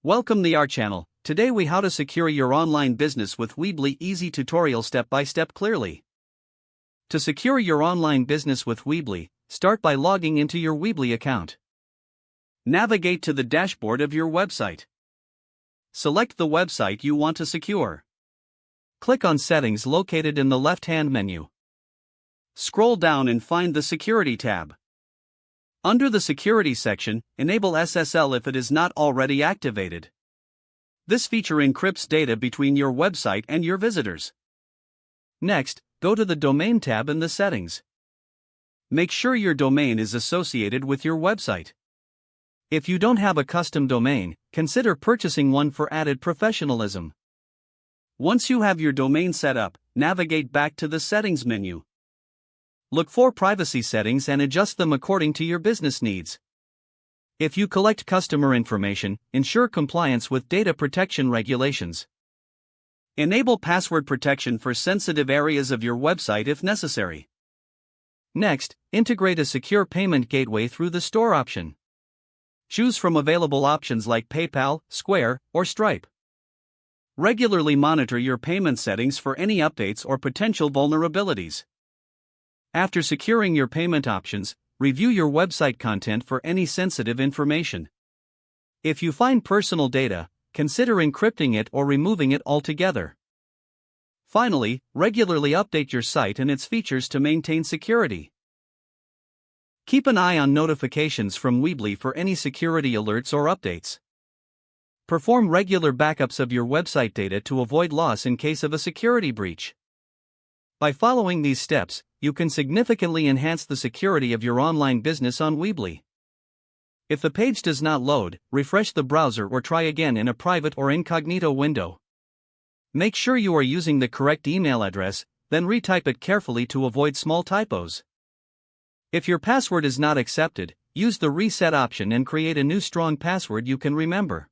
Welcome to our channel. Today we how to secure your online business with Weebly easy tutorial step by step clearly. To secure your online business with Weebly, start by logging into your Weebly account. Navigate to the dashboard of your website. Select the website you want to secure. Click on Settings located in the left-hand menu. Scroll down and find the Security tab. Under the Security section, enable SSL if it is not already activated. This feature encrypts data between your website and your visitors. Next, go to the Domain tab in the Settings. Make sure your domain is associated with your website. If you don't have a custom domain, consider purchasing one for added professionalism. Once you have your domain set up, navigate back to the Settings menu. Look for privacy settings and adjust them according to your business needs. If you collect customer information, ensure compliance with data protection regulations. Enable password protection for sensitive areas of your website if necessary. Next, integrate a secure payment gateway through the Store option. Choose from available options like PayPal, Square, or Stripe. Regularly monitor your payment settings for any updates or potential vulnerabilities. After securing your payment options, review your website content for any sensitive information. If you find personal data, consider encrypting it or removing it altogether. Finally, regularly update your site and its features to maintain security. Keep an eye on notifications from Weebly for any security alerts or updates. Perform regular backups of your website data to avoid loss in case of a security breach. By following these steps, you can significantly enhance the security of your online business on Weebly. If the page does not load, refresh the browser or try again in a private or incognito window. Make sure you are using the correct email address, then retype it carefully to avoid small typos. If your password is not accepted, use the reset option and create a new strong password you can remember.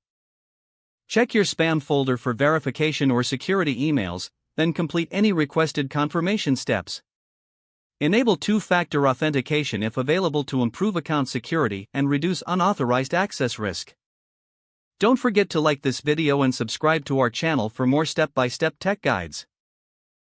Check your spam folder for verification or security emails, then complete any requested confirmation steps. Enable two-factor authentication if available to improve account security and reduce unauthorized access risk. Don't forget to like this video and subscribe to our channel for more step-by-step tech guides.